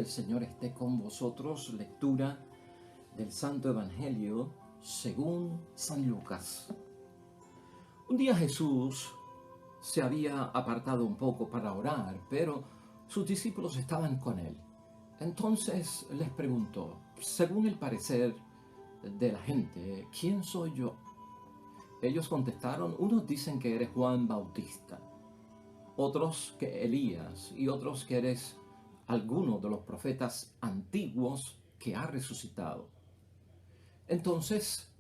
Señor esté con vosotros. Lectura del Santo Evangelio según San Lucas. Un día Jesús se había apartado un poco para orar, pero sus discípulos estaban con él. Entonces les preguntó, según el parecer de la gente, ¿quién soy yo? Ellos contestaron, unos dicen que eres Juan Bautista, otros que Elías y otros que eres alguno de los profetas antiguos que ha resucitado. Entonces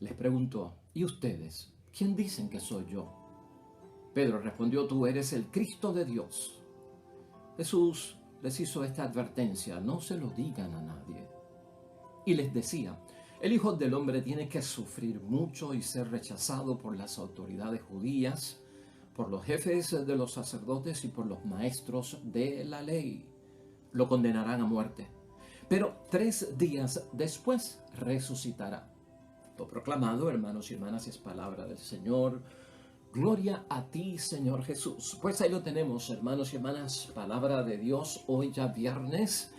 les preguntó, ¿y ustedes? ¿Quién dicen que soy yo? Pedro respondió, tú eres el Cristo de Dios. Jesús les hizo esta advertencia, no se lo digan a nadie. Y les decía, el Hijo del Hombre tiene que sufrir mucho y ser rechazado por las autoridades judías, por los jefes de los sacerdotes y por los maestros de la ley. Lo condenarán a muerte, pero 3 días después resucitará. Lo proclamado, hermanos y hermanas, es palabra del Señor. Gloria a ti, Señor Jesús. Pues ahí lo tenemos, hermanos y hermanas, palabra de Dios, hoy ya viernes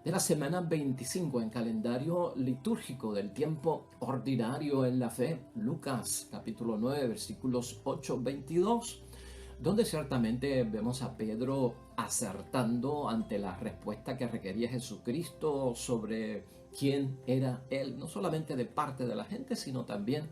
de la semana 25 en calendario litúrgico del tiempo ordinario en la fe. Lucas capítulo 9, versículos 8-22. Donde ciertamente vemos a Pedro acertando ante la respuesta que requería Jesucristo sobre quién era él, no solamente de parte de la gente, sino también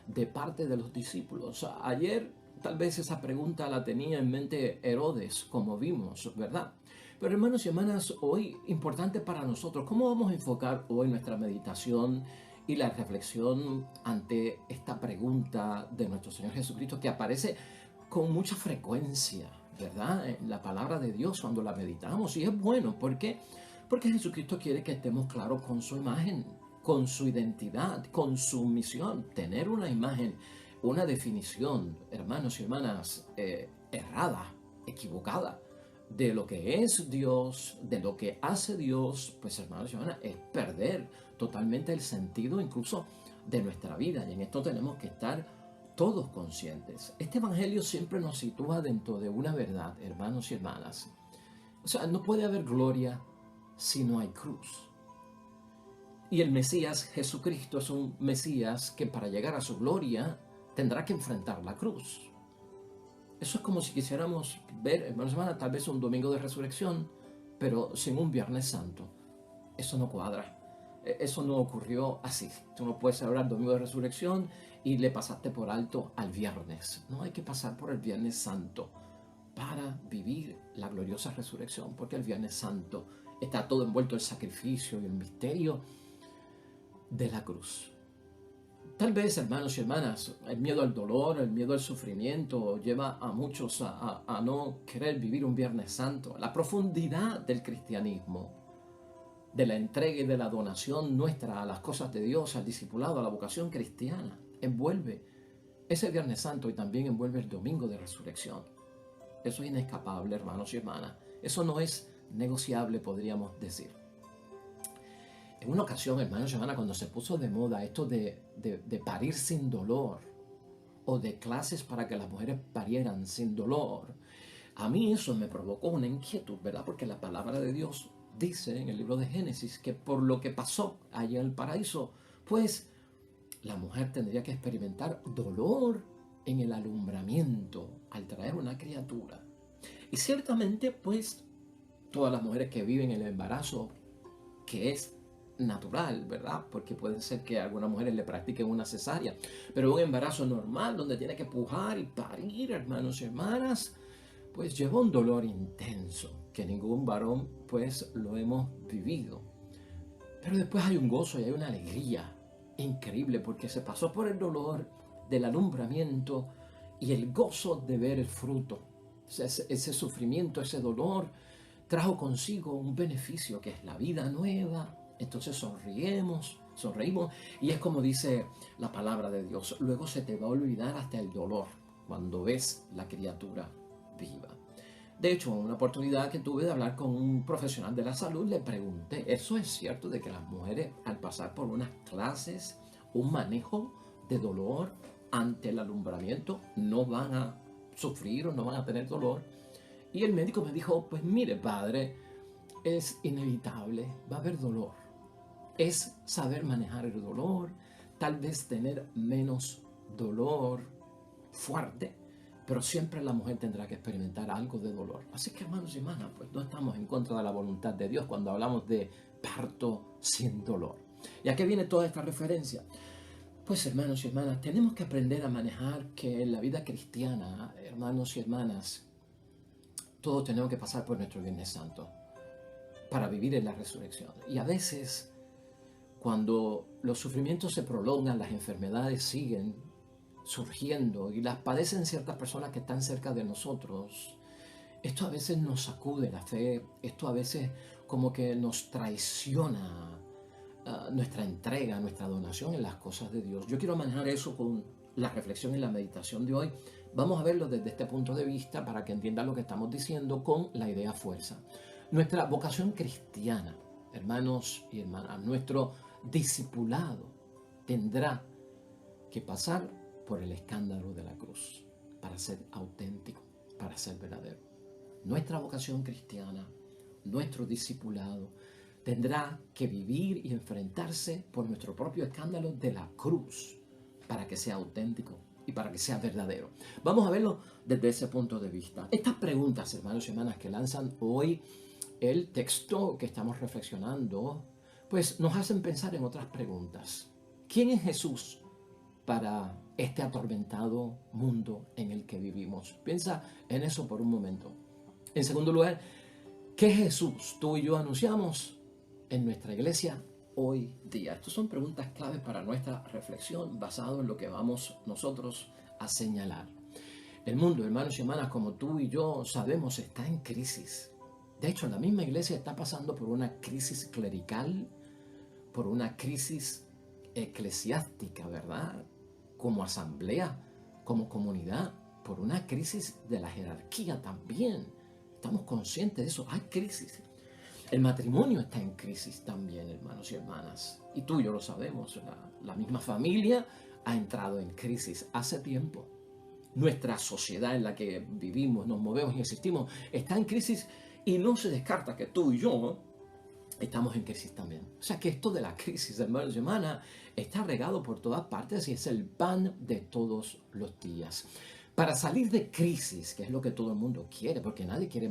de parte de los discípulos. Ayer tal vez esa pregunta la tenía en mente Herodes, como vimos, ¿verdad? Pero hermanos y hermanas, hoy importante para nosotros, ¿cómo vamos a enfocar hoy nuestra meditación y la reflexión ante esta pregunta de nuestro Señor Jesucristo que aparece con mucha frecuencia, ¿verdad? En la palabra de Dios cuando la meditamos. Y es bueno, ¿por qué? Porque Jesucristo quiere que estemos claros con su imagen, con su identidad, con su misión. Tener una imagen, una definición, hermanos y hermanas, errada, equivocada, de lo que es Dios, de lo que hace Dios, pues hermanos y hermanas, es perder totalmente el sentido incluso de nuestra vida. Y en esto tenemos que estar todos conscientes. Este evangelio siempre nos sitúa dentro de una verdad, hermanos y hermanas. O sea, no puede haber gloria si no hay cruz. Y el Mesías, Jesucristo, es un Mesías que para llegar a su gloria tendrá que enfrentar la cruz. Eso es como si quisiéramos ver, hermanos y hermanas, tal vez un domingo de resurrección, pero sin un Viernes Santo. Eso no cuadra. Eso no ocurrió así. Tú no puedes celebrar domingo de resurrección y le pasaste por alto al viernes. No, hay que pasar por el Viernes Santo para vivir la gloriosa resurrección, porque el Viernes Santo está todo envuelto en el sacrificio y el misterio de la cruz. Tal vez, hermanos y hermanas, el miedo al dolor, el miedo al sufrimiento lleva a muchos a no querer vivir un Viernes Santo. La profundidad del cristianismo, de la entrega y de la donación nuestra a las cosas de Dios, al discipulado, a la vocación cristiana, envuelve ese Viernes Santo y también envuelve el Domingo de Resurrección. Eso es inescapable, hermanos y hermanas. Eso no es negociable, podríamos decir. En una ocasión, hermanos y hermanas, cuando se puso de moda esto de parir sin dolor, o de clases para que las mujeres parieran sin dolor, a mí eso me provocó una inquietud, ¿verdad? Porque la palabra de Dios dice en el libro de Génesis que por lo que pasó allá en el paraíso, pues la mujer tendría que experimentar dolor en el alumbramiento al traer una criatura. Y ciertamente, pues, todas las mujeres que viven el embarazo, que es natural, ¿verdad? Porque puede ser que algunas mujeres le practiquen una cesárea, pero un embarazo normal donde tiene que pujar y parir, hermanos y hermanas, pues lleva un dolor intenso que ningún varón pues lo hemos vivido. Pero después hay un gozo y hay una alegría increíble porque se pasó por el dolor del alumbramiento y el gozo de ver el fruto. Ese sufrimiento, ese dolor trajo consigo un beneficio que es la vida nueva. Entonces sonreímos y es como dice la palabra de Dios. Luego se te va a olvidar hasta el dolor cuando ves la criatura viva. De hecho, en una oportunidad que tuve de hablar con un profesional de la salud, le pregunté, ¿eso es cierto de que las mujeres al pasar por unas clases, un manejo de dolor ante el alumbramiento, no van a sufrir o no van a tener dolor? Y el médico me dijo, pues mire padre, es inevitable, va a haber dolor. Es saber manejar el dolor, tal vez tener menos dolor fuerte, pero siempre la mujer tendrá que experimentar algo de dolor. Así que, hermanos y hermanas, pues no estamos en contra de la voluntad de Dios cuando hablamos de parto sin dolor. ¿Y a qué viene toda esta referencia? Pues, hermanos y hermanas, tenemos que aprender a manejar que en la vida cristiana, hermanos y hermanas, todos tenemos que pasar por nuestro Viernes Santo para vivir en la resurrección. Y a veces, cuando los sufrimientos se prolongan, las enfermedades siguen surgiendo y las padecen ciertas personas que están cerca de nosotros, esto a veces nos sacude la fe, esto a veces como que nos traiciona nuestra entrega, nuestra donación en las cosas de Dios. Yo quiero manejar eso con la reflexión y la meditación de hoy. Vamos a verlo desde este punto de vista para que entiendan lo que estamos diciendo con la idea fuerza. Nuestra vocación cristiana, hermanos y hermanas, nuestro discipulado tendrá que pasar por el escándalo de la cruz para ser auténtico, para ser verdadero. Nuestra vocación cristiana, nuestro discipulado, tendrá que vivir y enfrentarse por nuestro propio escándalo de la cruz para que sea auténtico y para que sea verdadero. Vamos a verlo desde ese punto de vista. Estas preguntas, hermanos y hermanas, que lanzan hoy el texto que estamos reflexionando, pues nos hacen pensar en otras preguntas. ¿Quién es Jesús para este atormentado mundo en el que vivimos? Piensa en eso por un momento. En segundo lugar, ¿qué Jesús tú y yo anunciamos en nuestra iglesia hoy día? Estas son preguntas claves para nuestra reflexión basado en lo que vamos nosotros a señalar. El mundo, hermanos y hermanas, como tú y yo sabemos, está en crisis. De hecho, la misma iglesia está pasando por una crisis clerical, por una crisis eclesiástica, ¿verdad? Como asamblea, como comunidad, por una crisis de la jerarquía también. Estamos conscientes de eso, hay crisis. El matrimonio está en crisis también, hermanos y hermanas. Y tú y yo lo sabemos, la misma familia ha entrado en crisis hace tiempo. Nuestra sociedad en la que vivimos, nos movemos y existimos está en crisis y no se descarta que tú y yo estamos en crisis también. O sea que esto de la crisis, hermanos y hermanas, está regado por todas partes y es el pan de todos los días. Para salir de crisis, que es lo que todo el mundo quiere, porque nadie quiere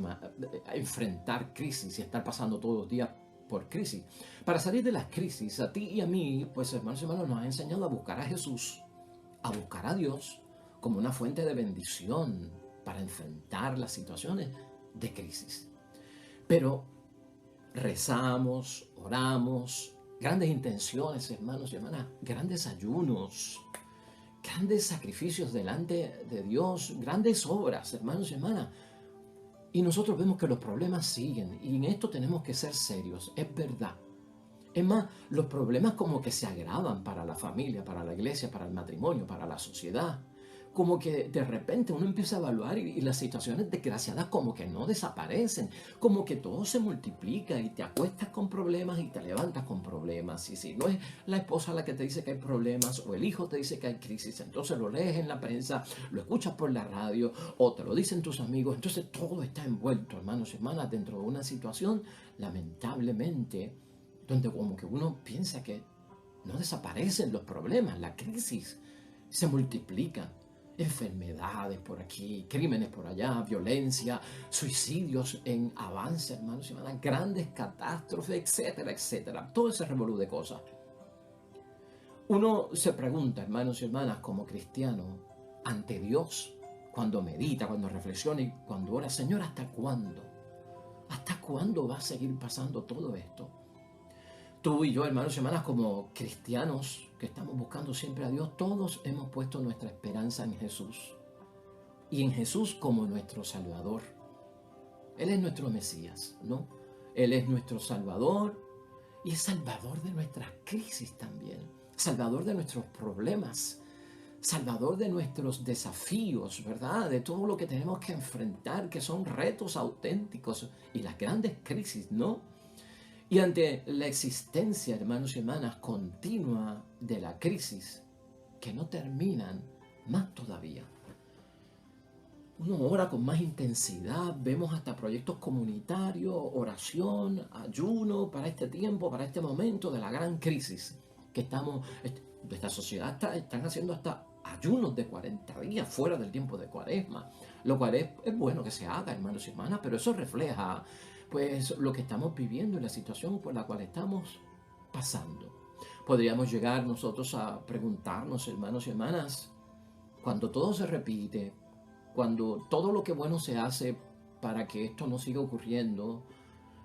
enfrentar crisis y estar pasando todos los días por crisis. Para salir de las crisis, a ti y a mí, pues hermanos y hermanas, nos ha enseñado a buscar a Jesús, a buscar a Dios como una fuente de bendición para enfrentar las situaciones de crisis. Pero rezamos, oramos, grandes intenciones, hermanos y hermanas, grandes ayunos, grandes sacrificios delante de Dios, grandes obras, hermanos y hermanas. Y nosotros vemos que los problemas siguen y en esto tenemos que ser serios, es verdad. Es más, los problemas como que se agravan para la familia, para la iglesia, para el matrimonio, para la sociedad. Como que de repente uno empieza a evaluar y las situaciones desgraciadas como que no desaparecen, como que todo se multiplica y te acuestas con problemas y te levantas con problemas. Y si no es la esposa la que te dice que hay problemas o el hijo te dice que hay crisis, entonces lo lees en la prensa, lo escuchas por la radio o te lo dicen tus amigos, entonces todo está envuelto, hermanos y hermanas, dentro de una situación lamentablemente donde como que uno piensa que no desaparecen los problemas, la crisis se multiplica. Enfermedades por aquí, crímenes por allá, violencia, suicidios en avance, hermanos y hermanas, grandes catástrofes, etcétera, etcétera. Todo ese revolú de cosas. Uno se pregunta, hermanos y hermanas, como cristiano, ante Dios, cuando medita, cuando reflexiona y cuando ora, Señor, ¿hasta cuándo? ¿Hasta cuándo va a seguir pasando todo esto? Tú y yo, hermanos y hermanas, como cristianos que estamos buscando siempre a Dios, todos hemos puesto nuestra esperanza en Jesús. Y en Jesús como nuestro Salvador. Él es nuestro Mesías, ¿no? Él es nuestro Salvador y es Salvador de nuestras crisis también. Salvador de nuestros problemas. Salvador de nuestros desafíos, ¿verdad? De todo lo que tenemos que enfrentar, que son retos auténticos y las grandes crisis, ¿no? Y ante la existencia, hermanos y hermanas, continua de la crisis, que no terminan, más todavía. uno ora con más intensidad, vemos hasta proyectos comunitarios, oración, ayuno para este tiempo, para este momento de la gran crisis que estamos, esta sociedad están haciendo hasta ayunos de 40 días fuera del tiempo de Cuaresma, lo cual es bueno que se haga, hermanos y hermanas, pero eso refleja pues lo que estamos viviendo y la situación por la cual estamos pasando. Podríamos llegar nosotros a preguntarnos, hermanos y hermanas, cuando todo se repite, cuando todo lo que bueno se hace para que esto no siga ocurriendo,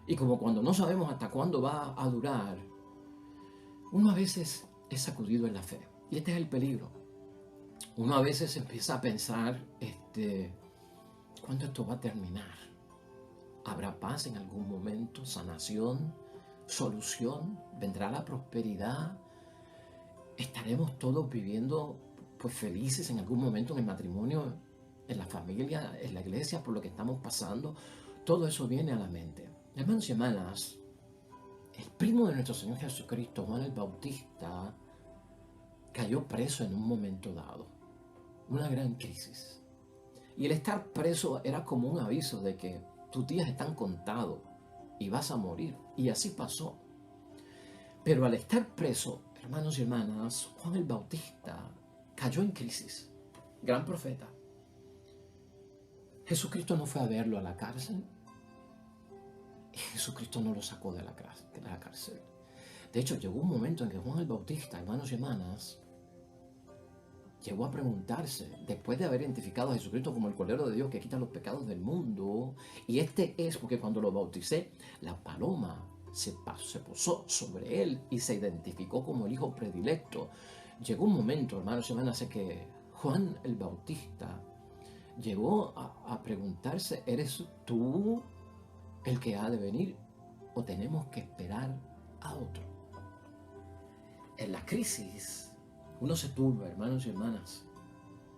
y como cuando no sabemos hasta cuándo va a durar, uno a veces es sacudido en la fe. Y este es el peligro. Uno a veces empieza a pensar, ¿cuándo esto va a terminar? ¿Habrá paz en algún momento? ¿Sanación? ¿Solución? ¿Vendrá la prosperidad? ¿Estaremos todos viviendo pues felices en algún momento en el matrimonio, en la familia, en la iglesia, por lo que estamos pasando? Todo eso viene a la mente. Hermanos y hermanas, el primo de nuestro Señor Jesucristo, Juan el Bautista, cayó preso en un momento dado. Una gran crisis. Y el estar preso era como un aviso de que tus días están contados y vas a morir. Y así pasó. Pero al estar preso, hermanos y hermanas, Juan el Bautista cayó en crisis. Gran profeta. Jesucristo no fue a verlo a la cárcel. Y Jesucristo no lo sacó de la cárcel. De hecho, llegó un momento en que Juan el Bautista, hermanos y hermanas, llegó a preguntarse, después de haber identificado a Jesucristo como el Cordero de Dios que quita los pecados del mundo, y este es porque cuando lo bauticé, la paloma se posó sobre él y se identificó como el hijo predilecto. Llegó un momento, hermanos y hermanas, en que Juan el Bautista llegó a preguntarse, ¿eres tú el que ha de venir o tenemos que esperar a otro? En la crisis uno se turba, hermanos y hermanas,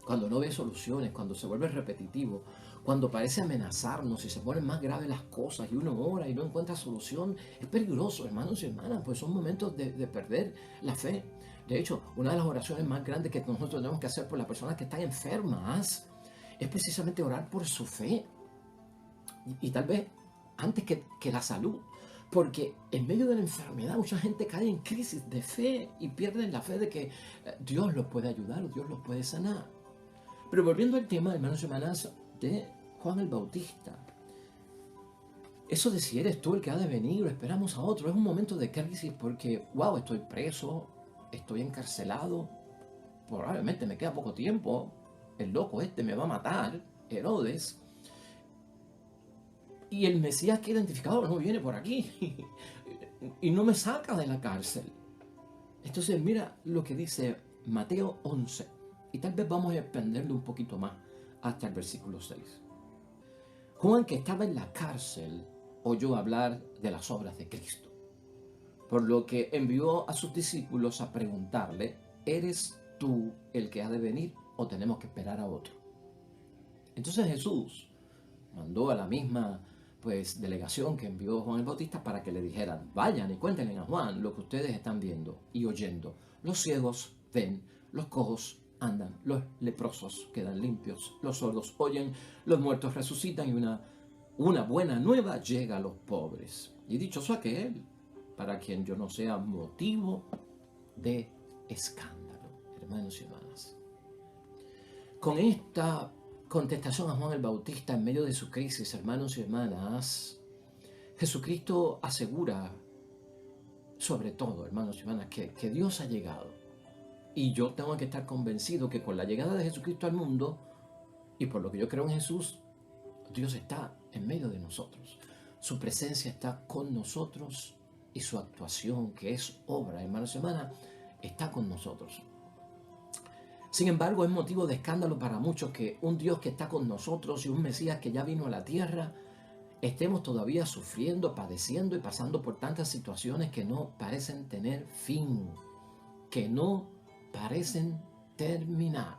cuando no ve soluciones, cuando se vuelve repetitivo, cuando parece amenazarnos y se ponen más graves las cosas y uno ora y no encuentra solución. Es peligroso, hermanos y hermanas, pues son momentos de perder la fe. De hecho, una de las oraciones más grandes que nosotros tenemos que hacer por las personas que están enfermas es precisamente orar por su fe. Y tal vez antes que la salud. Porque en medio de la enfermedad mucha gente cae en crisis de fe y pierden la fe de que Dios los puede ayudar o Dios los puede sanar. Pero volviendo al tema, hermanos y hermanas, de Juan el Bautista. Eso de si eres tú el que ha de venir o esperamos a otro, es un momento de crisis porque, wow, estoy preso, estoy encarcelado, probablemente me queda poco tiempo, el loco este me va a matar, Herodes. Y el Mesías que he identificado no viene por aquí y no me saca de la cárcel. Entonces mira lo que dice Mateo 11 y tal vez vamos a expandirlo un poquito más hasta el versículo 6. Juan, que estaba en la cárcel, oyó hablar de las obras de Cristo, por lo que envió a sus discípulos a preguntarle, ¿eres tú el que ha de venir o tenemos que esperar a otro? Entonces Jesús mandó a la misma delegación que envió Juan el Bautista para que le dijeran, vayan y cuéntenle a Juan lo que ustedes están viendo y oyendo. Los ciegos ven, los cojos andan, los leprosos quedan limpios, los sordos oyen, los muertos resucitan y una buena nueva llega a los pobres. Y dichoso aquel para quien yo no sea motivo de escándalo, hermanos y hermanas. Con esta contestación a Juan el Bautista en medio de su crisis, hermanos y hermanas, Jesucristo asegura, sobre todo, hermanos y hermanas, que Dios ha llegado. Y yo tengo que estar convencido que con la llegada de Jesucristo al mundo, y por lo que yo creo en Jesús, Dios está en medio de nosotros. Su presencia está con nosotros y su actuación, que es obra, hermanos y hermanas, está con nosotros. Sin embargo, es motivo de escándalo para muchos que un Dios que está con nosotros y un Mesías que ya vino a la tierra, estemos todavía sufriendo, padeciendo y pasando por tantas situaciones que no parecen tener fin, que no parecen terminar,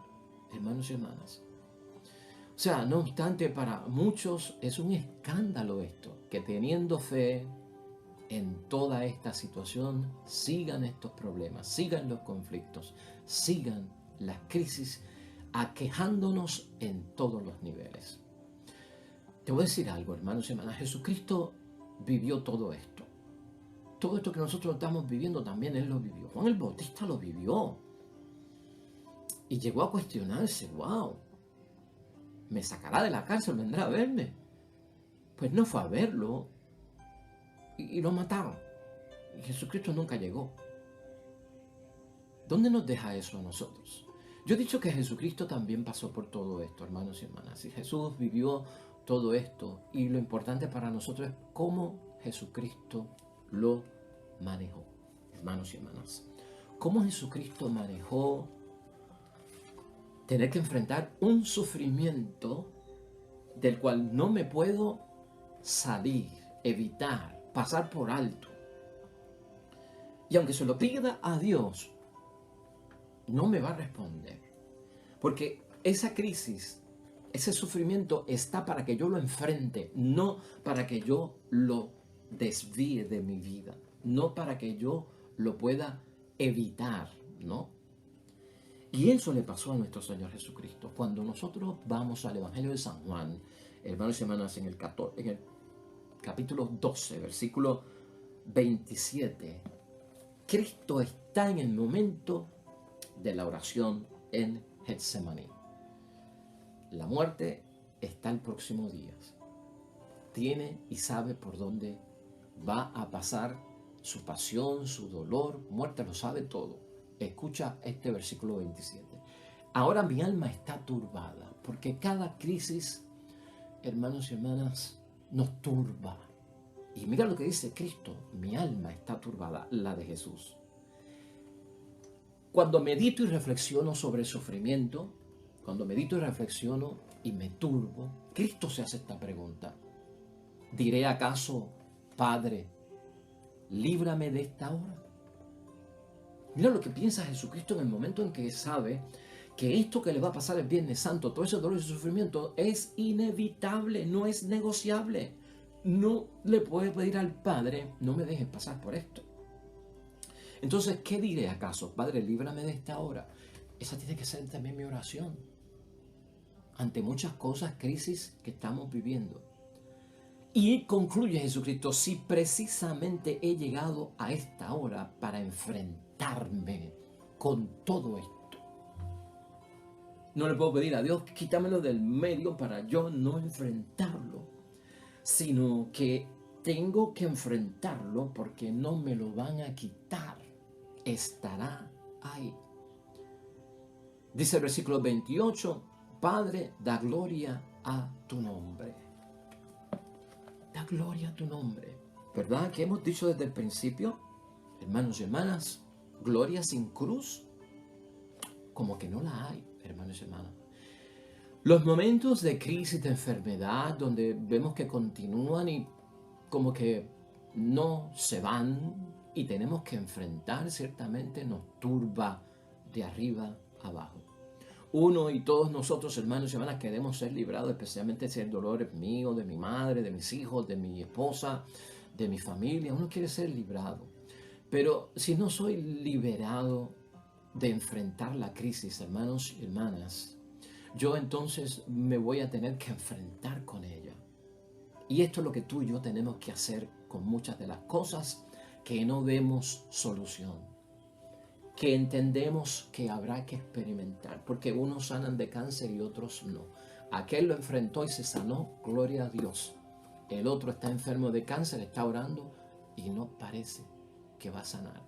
hermanos y hermanas. O sea, no obstante, para muchos es un escándalo esto, que teniendo fe en toda esta situación, sigan estos problemas, sigan los conflictos, sigan las crisis aquejándonos en todos los niveles. Te voy a decir algo, hermanos y hermanas. Jesucristo vivió todo esto. Todo esto que nosotros estamos viviendo también Él lo vivió. Juan el Bautista lo vivió. Y llegó a cuestionarse, wow, ¿me sacará de la cárcel? ¿Vendrá a verme? Pues no fue a verlo y lo mataron. Y Jesucristo nunca llegó. ¿Dónde nos deja eso a nosotros? Yo he dicho que Jesucristo también pasó por todo esto, hermanos y hermanas. Y Jesús vivió todo esto. Y lo importante para nosotros es cómo Jesucristo lo manejó, hermanos y hermanas. Cómo Jesucristo manejó tener que enfrentar un sufrimiento del cual no me puedo salir, evitar, pasar por alto. Y aunque se lo pida a Dios, no me va a responder. Porque esa crisis, ese sufrimiento está para que yo lo enfrente, no para que yo lo desvíe de mi vida, no para que yo lo pueda evitar, ¿no? Y eso le pasó a nuestro Señor Jesucristo. Cuando nosotros vamos al Evangelio de San Juan, hermanos y hermanas, en el capítulo 12, versículo 27, Cristo está en el momento de la oración en Getsemaní. La muerte está el próximo día. Tiene y sabe por dónde va a pasar su pasión, su dolor, muerte, lo sabe todo. Escucha este versículo 27. Ahora mi alma está turbada, porque cada crisis, hermanos y hermanas, nos turba. Y mira lo que dice Cristo, mi alma está turbada, la de Jesús. Cuando medito y reflexiono sobre el sufrimiento, cuando medito y reflexiono y me turbo, Cristo se hace esta pregunta. ¿Diré acaso, Padre, líbrame de esta hora? Mira lo que piensa Jesucristo en el momento en que sabe que esto que le va a pasar el Viernes Santo, todo ese dolor y ese sufrimiento, es inevitable, no es negociable. No le puede pedir al Padre, no me dejes pasar por esto. Entonces, ¿qué diré acaso? Padre, líbrame de esta hora. Esa tiene que ser también mi oración. Ante muchas cosas, crisis que estamos viviendo. Y concluye Jesucristo, si precisamente he llegado a esta hora para enfrentarme con todo esto, no le puedo pedir a Dios, quítamelo del medio para yo no enfrentarlo, sino que tengo que enfrentarlo porque no me lo van a quitar, estará ahí. Dice el versículo 28, Padre, da gloria a tu nombre. Da gloria a tu nombre. ¿Verdad que hemos dicho desde el principio, hermanos y hermanas, gloria sin cruz? Como que no la hay, hermanos y hermanas. Los momentos de crisis, de enfermedad, donde vemos que continúan y como que no se van y tenemos que enfrentar, ciertamente nos turba de arriba abajo. Uno y todos nosotros, hermanos y hermanas, queremos ser librados, especialmente si el dolor es mío, de mi madre, de mis hijos, de mi esposa, de mi familia. Uno quiere ser librado. Pero si no soy liberado de enfrentar la crisis, hermanos y hermanas, yo entonces me voy a tener que enfrentar con ella. Y esto es lo que tú y yo tenemos que hacer con muchas de las cosas que no vemos solución, que entendemos que habrá que experimentar, porque unos sanan de cáncer y otros no. Aquel lo enfrentó y se sanó, gloria a Dios. El otro está enfermo de cáncer, está orando y no parece que va a sanar.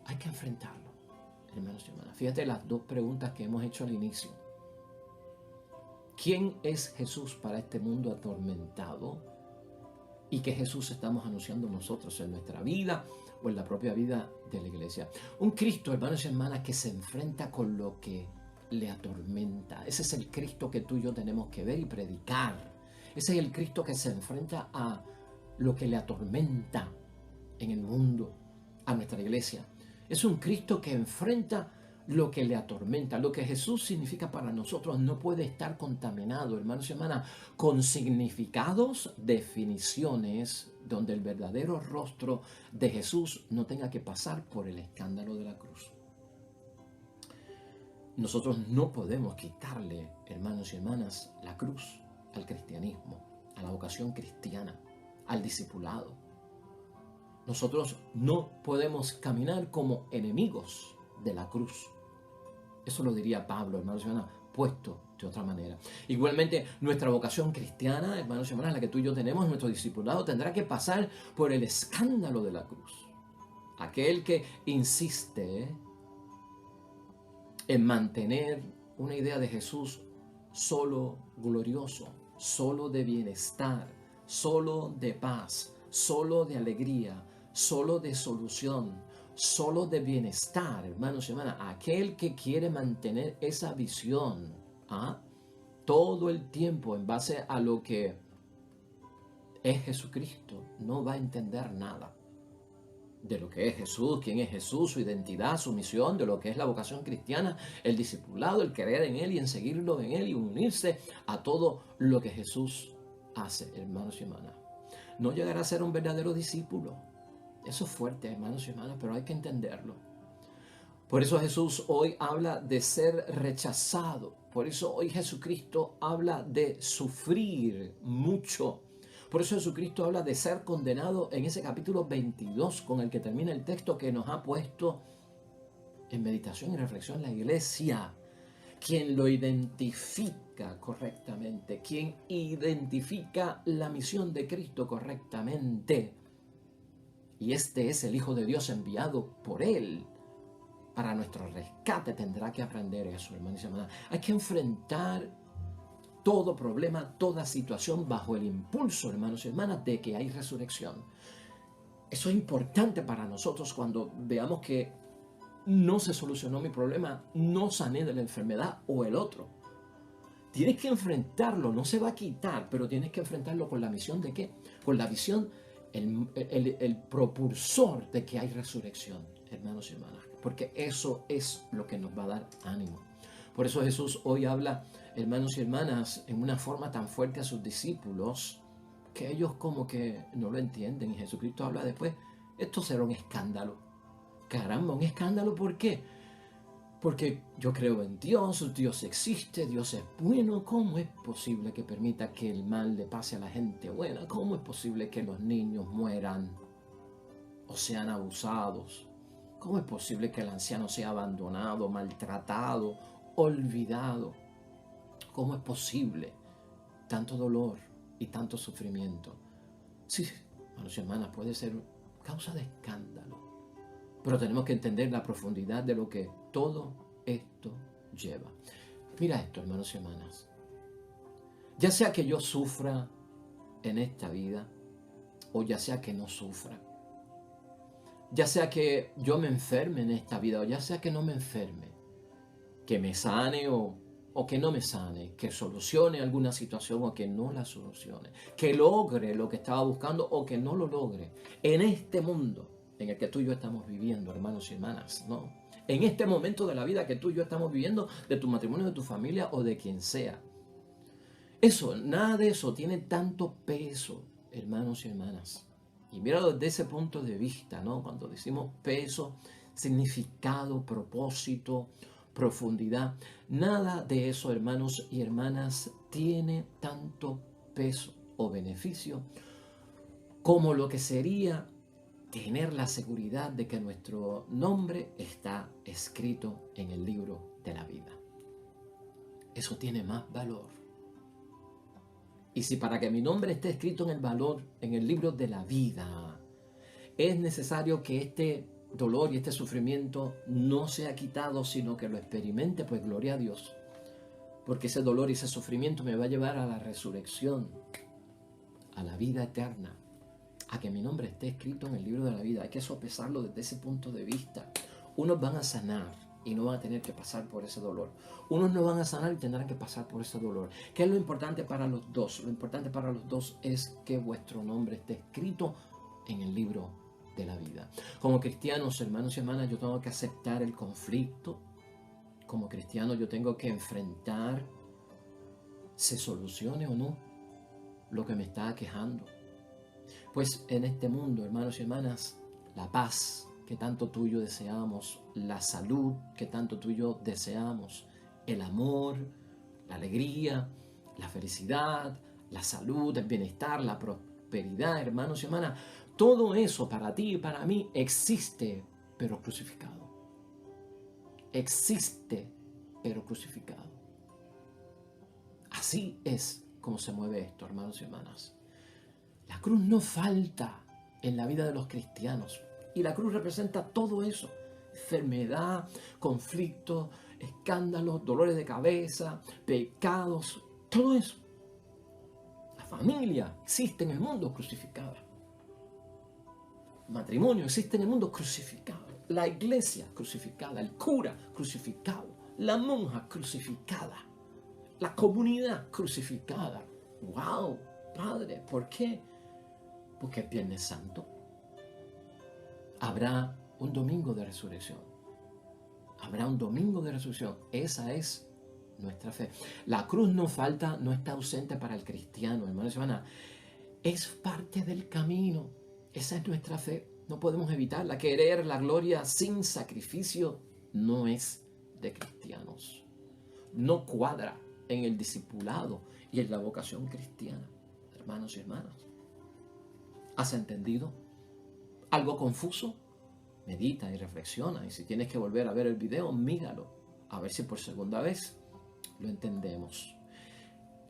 Hay que enfrentarlo, hermanos y hermanas. Fíjate las dos preguntas que hemos hecho al inicio. ¿Quién es Jesús para este mundo atormentado? ¿Y qué Jesús estamos anunciando nosotros en nuestra vida o en la propia vida de la iglesia? Un Cristo, hermanos y hermanas, que se enfrenta con lo que le atormenta. Ese es el Cristo que tú y yo tenemos que ver y predicar. Ese es el Cristo que se enfrenta a lo que le atormenta en el mundo, a nuestra iglesia. Es un Cristo que enfrenta lo que le atormenta. Lo que Jesús significa para nosotros no puede estar contaminado, hermanos y hermanas, con significados, definiciones, donde el verdadero rostro de Jesús no tenga que pasar por el escándalo de la cruz. nosotros no podemos quitarle, hermanos y hermanas, la cruz al cristianismo, a la vocación cristiana, al discipulado. Nosotros no podemos caminar como enemigos de la cruz. Eso lo diría Pablo, hermanos y hermanas, puesto de otra manera. Igualmente, nuestra vocación cristiana, hermanos y hermanas, la que tú y yo tenemos, nuestro discipulado, tendrá que pasar por el escándalo de la cruz. Aquel que insiste en mantener una idea de Jesús solo glorioso, solo de bienestar, solo de paz, solo de alegría, solo de solución, solo de bienestar, hermanos y hermanas. Aquel que quiere mantener esa visión todo el tiempo en base a lo que es Jesucristo, no va a entender nada de lo que es Jesús, quién es Jesús, su identidad, su misión, de lo que es la vocación cristiana, el discipulado, el creer en Él y en seguirlo en Él y unirse a todo lo que Jesús hace, hermanos y hermanas. No llegará a ser un verdadero discípulo. Eso es fuerte, hermanos y hermanas, pero hay que entenderlo. Por eso Jesús hoy habla de ser rechazado. Por eso hoy Jesucristo habla de sufrir mucho. Por eso Jesucristo habla de ser condenado en ese capítulo 22 con el que termina el texto que nos ha puesto en meditación y reflexión la iglesia. Quien lo identifica correctamente, quien identifica la misión de Cristo correctamente. Y este es el Hijo de Dios enviado por Él para nuestro rescate. Tendrá que aprender eso, hermanos y hermanas. Hay que enfrentar todo problema, toda situación bajo el impulso, hermanos y hermanas, de que hay resurrección. Eso es importante para nosotros cuando veamos que no se solucionó mi problema, no sané de la enfermedad o el otro. Tienes que enfrentarlo, no se va a quitar, pero tienes que enfrentarlo con la misión de ¿qué? Con la visión, el propulsor de que hay resurrección, hermanos y hermanas, porque eso es lo que nos va a dar ánimo. Por eso Jesús hoy habla, hermanos y hermanas, en una forma tan fuerte a sus discípulos que ellos como que no lo entienden. Y Jesucristo habla después, esto será un escándalo. Caramba, un escándalo, ¿por qué? Porque yo creo en Dios, Dios existe, Dios es bueno. ¿Cómo es posible que permita que el mal le pase a la gente buena? ¿Cómo es posible que los niños mueran o sean abusados? ¿Cómo es posible que el anciano sea abandonado, maltratado, olvidado? ¿Cómo es posible tanto dolor y tanto sufrimiento? Sí, hermanos y hermanas, puede ser causa de escándalo, pero tenemos que entender la profundidad de lo que todo esto lleva. Mira esto, hermanos y hermanas. Ya sea que yo sufra en esta vida, o ya sea que no sufra, ya sea que yo me enferme en esta vida, o ya sea que no me enferme, que me sane o que no me sane, que solucione alguna situación o que no la solucione, que logre lo que estaba buscando o que no lo logre, en este mundo en el que tú y yo estamos viviendo, hermanos y hermanas, ¿no? En este momento de la vida que tú y yo estamos viviendo, de tu matrimonio, de tu familia o de quien sea. Eso, nada de eso tiene tanto peso, hermanos y hermanas. Y míralo desde ese punto de vista, ¿no? Cuando decimos peso, significado, propósito, profundidad, nada de eso, hermanos y hermanas, tiene tanto peso o beneficio como lo que sería tener la seguridad de que nuestro nombre está escrito en el libro de la vida. Eso tiene más valor. Y si para que mi nombre esté escrito en el libro de la vida, es necesario que este dolor y este sufrimiento no sea quitado, sino que lo experimente, pues gloria a Dios. Porque ese dolor y ese sufrimiento me va a llevar a la resurrección, a la vida eterna, a que mi nombre esté escrito en el libro de la vida. Hay que sopesarlo desde ese punto de vista. Unos van a sanar y no van a tener que pasar por ese dolor. Unos no van a sanar y tendrán que pasar por ese dolor. ¿Qué es lo importante para los dos? Lo importante para los dos es que vuestro nombre esté escrito en el libro de la vida. Como cristianos, hermanos y hermanas, yo tengo que aceptar el conflicto. Como cristiano yo tengo que enfrentar, se solucione o no, lo que me está aquejando. Pues en este mundo, hermanos y hermanas, la paz que tanto tú y yo deseamos, la salud que tanto tú y yo deseamos, el amor, la alegría, la felicidad, la salud, el bienestar, la prosperidad, hermanos y hermanas. Todo eso para ti y para mí existe, pero crucificado. Existe, pero crucificado. Así es como se mueve esto, hermanos y hermanas. La cruz no falta en la vida de los cristianos. Y la cruz representa todo eso. Enfermedad, conflictos, escándalos, dolores de cabeza, pecados, todo eso. La familia existe en el mundo crucificada. El matrimonio existe en el mundo crucificado. La iglesia crucificada, el cura crucificado, la monja crucificada, la comunidad crucificada. ¡Wow! Padre, ¿por qué? Porque es Viernes Santo. Habrá un domingo de resurrección. Habrá un domingo de resurrección. Esa es nuestra fe. La cruz no falta, no está ausente para el cristiano, hermanos y hermanas. Es parte del camino. Esa es nuestra fe. No podemos evitarla. Querer la gloria sin sacrificio no es de cristianos. No cuadra en el discipulado y en la vocación cristiana. Hermanos y hermanas, ¿has entendido? ¿Algo confuso? Medita y reflexiona. Y si tienes que volver a ver el video, míralo. A ver si por segunda vez lo entendemos.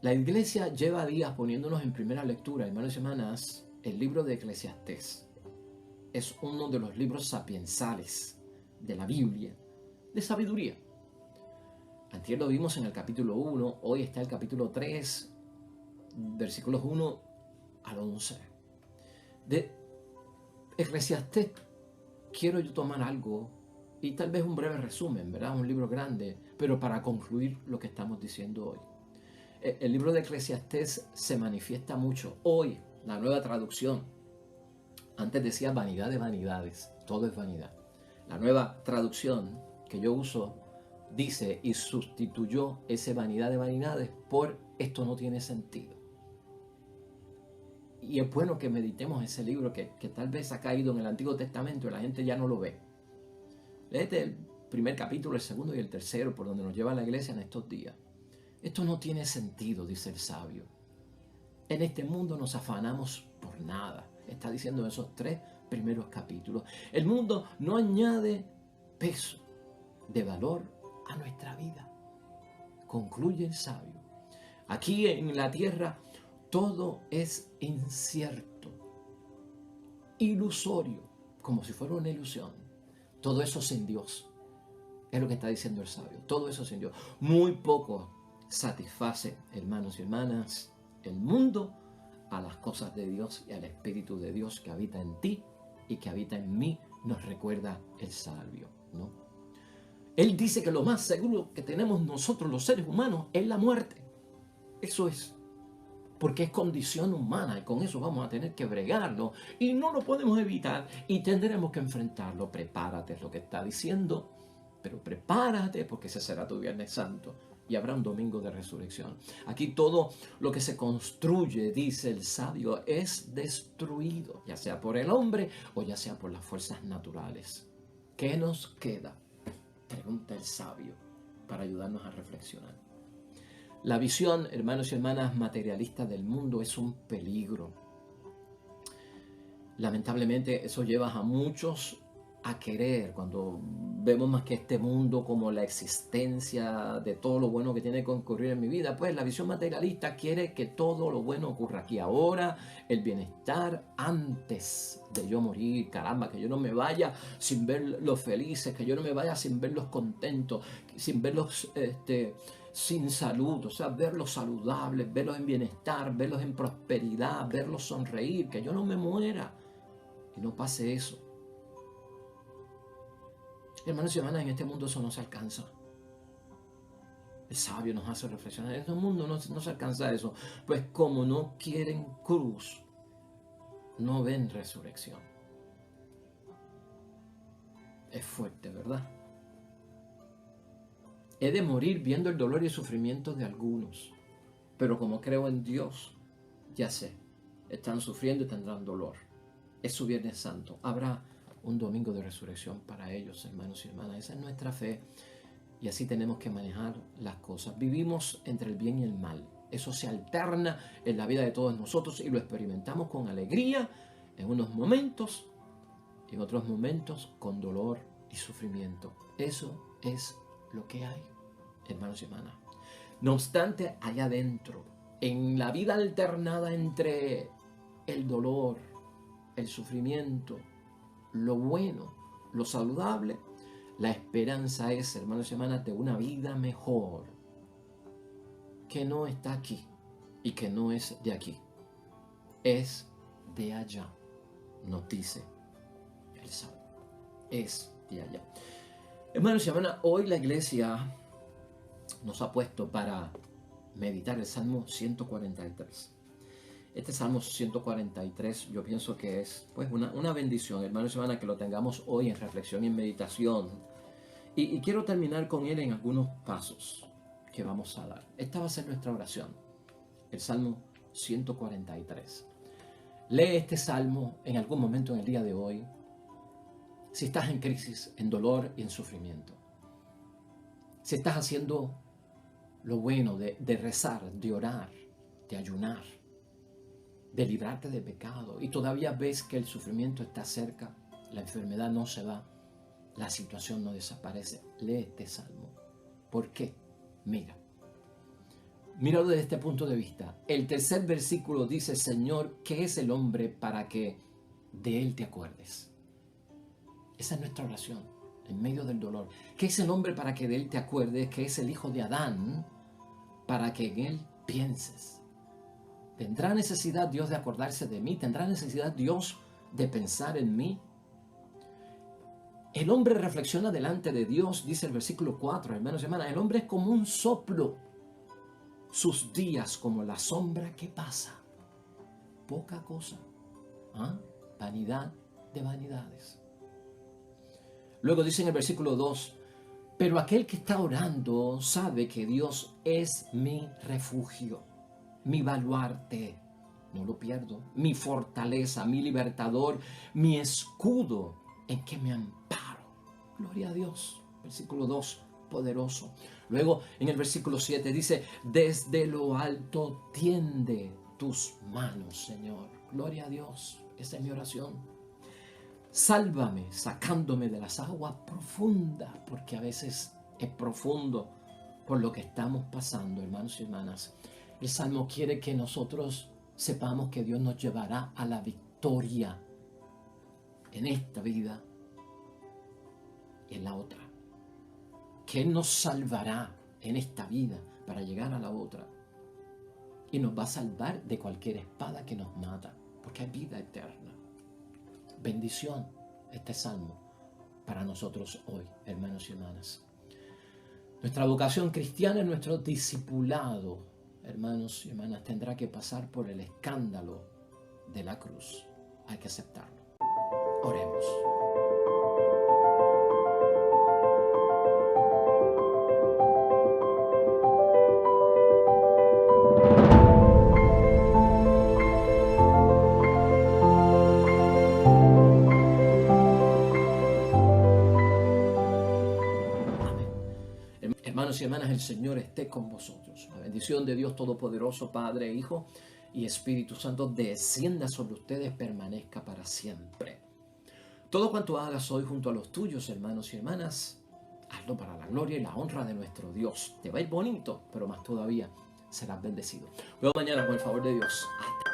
La iglesia lleva días poniéndonos en primera lectura, hermanos y hermanas, el libro de Eclesiastés. Es uno de los libros sapiensales de la Biblia, de sabiduría. Antier lo vimos en el capítulo 1, hoy está el capítulo 3, versículos 1 al 11. De Eclesiastés quiero yo tomar algo y tal vez un breve resumen, ¿verdad? Un libro grande, pero para concluir lo que estamos diciendo hoy. El libro de Eclesiastés se manifiesta mucho. Hoy, la nueva traducción, antes decía vanidad de vanidades, todo es vanidad. La nueva traducción que yo uso dice y sustituyó esa vanidad de vanidades por esto no tiene sentido. Y es bueno que meditemos ese libro que tal vez ha caído en el Antiguo Testamento y la gente ya no lo ve. Léete el primer capítulo, el segundo y el tercero, por donde nos lleva la iglesia en estos días. Esto no tiene sentido, dice el sabio. En este mundo nos afanamos por nada. Está diciendo esos 3 primeros capítulos. El mundo no añade peso de valor a nuestra vida. Concluye el sabio. Aquí en la tierra todo es incierto, ilusorio, como si fuera una ilusión. Todo eso sin Dios. Es lo que está diciendo el sabio. Todo eso sin Dios. Muy poco satisface, hermanos y hermanas, el mundo a las cosas de Dios y al Espíritu de Dios que habita en ti y que habita en mí, nos recuerda el sabio, ¿no? Él dice que lo más seguro que tenemos nosotros los seres humanos es la muerte. Eso es. Porque es condición humana y con eso vamos a tener que bregarlo y no lo podemos evitar y tendremos que enfrentarlo. Prepárate, es lo que está diciendo, pero prepárate porque ese será tu Viernes Santo y habrá un domingo de resurrección. Aquí todo lo que se construye, dice el sabio, es destruido, ya sea por el hombre o ya sea por las fuerzas naturales. ¿Qué nos queda? Pregunta el sabio para ayudarnos a reflexionar. La visión, hermanos y hermanas, materialista del mundo es un peligro. Lamentablemente eso lleva a muchos a querer, cuando vemos más que este mundo como la existencia de todo lo bueno que tiene que ocurrir en mi vida, pues la visión materialista quiere que todo lo bueno ocurra aquí ahora, el bienestar antes de yo morir, caramba, que yo no me vaya sin ver los felices, que yo no me vaya sin verlos contentos, sin verlos sin salud, o sea, verlos saludables, verlos en bienestar, verlos en prosperidad, verlos sonreír, que yo no me muera y no pase eso. Hermanos y hermanas, en este mundo eso no se alcanza. El sabio nos hace reflexionar. En este mundo no se alcanza eso. Pues como no quieren cruz, no ven resurrección. Es fuerte, ¿verdad? He de morir viendo el dolor y el sufrimiento de algunos. Pero como creo en Dios, ya sé, están sufriendo y tendrán dolor. Es su Viernes Santo. Habrá un domingo de resurrección para ellos, hermanos y hermanas. Esa es nuestra fe. Y así tenemos que manejar las cosas. Vivimos entre el bien y el mal. Eso se alterna en la vida de todos nosotros y lo experimentamos con alegría en unos momentos y en otros momentos con dolor y sufrimiento. Eso es lo que hay, hermanos y hermanas. No obstante, allá adentro, en la vida alternada entre el dolor, el sufrimiento, lo bueno, lo saludable, la esperanza es, hermanos y hermanas, de una vida mejor, que no está aquí y que no es de aquí, es de allá, nos dice el Salmo, es de allá. Hermanos y hermanas, hoy la iglesia nos ha puesto para meditar el Salmo 143. Este Salmo 143 yo pienso que es pues una bendición, hermanos y hermanas, que lo tengamos hoy en reflexión y en meditación. Y quiero terminar con él en algunos pasos que vamos a dar. Esta va a ser nuestra oración, el Salmo 143. Lee este Salmo en algún momento en el día de hoy, si estás en crisis, en dolor y en sufrimiento. Si estás haciendo lo bueno de rezar, de orar, de ayunar, de librarte de pecado y todavía ves que el sufrimiento está cerca, la enfermedad no se va, la situación no desaparece, lee este Salmo. ¿Por qué? Míralo desde este punto de vista. El tercer versículo dice: Señor, ¿qué es el hombre para que de él te acuerdes? Esa es nuestra oración en medio del dolor. ¿Qué es el hombre para que de él te acuerdes? ¿Qué es el hijo de Adán para que en él pienses? ¿Tendrá necesidad Dios de acordarse de mí? ¿Tendrá necesidad Dios de pensar en mí? El hombre reflexiona delante de Dios, dice el versículo 4, hermanos y hermanas. El hombre es como un soplo, sus días como la sombra que pasa. Poca cosa. Vanidad de vanidades. Luego dice en el versículo 2, pero aquel que está orando sabe que Dios es mi refugio, mi baluarte, no lo pierdo, mi fortaleza, mi libertador, mi escudo en que me amparo. Gloria a Dios. Versículo 2, poderoso. Luego en el versículo 7 dice: desde lo alto tiende tus manos, Señor. Gloria a Dios. Esa es mi oración. Sálvame sacándome de las aguas profundas, porque a veces es profundo por lo que estamos pasando, hermanos y hermanas. El Salmo quiere que nosotros sepamos que Dios nos llevará a la victoria en esta vida y en la otra. Que Él nos salvará en esta vida para llegar a la otra. Y nos va a salvar de cualquier espada que nos mata, porque hay vida eterna. Bendición este Salmo para nosotros hoy, hermanos y hermanas. Nuestra vocación cristiana, nuestro discipulado, hermanos y hermanas, tendrá que pasar por el escándalo de la cruz. Hay que aceptarlo. Oremos. Hermanos y hermanas, el Señor esté con vosotros. La bendición de Dios Todopoderoso, Padre, Hijo y Espíritu Santo, descienda sobre ustedes, permanezca para siempre. Todo cuanto hagas hoy junto a los tuyos, hermanos y hermanas, hazlo para la gloria y la honra de nuestro Dios. Te va a ir bonito, pero más todavía serás bendecido. Luego mañana, con el favor de Dios. Hasta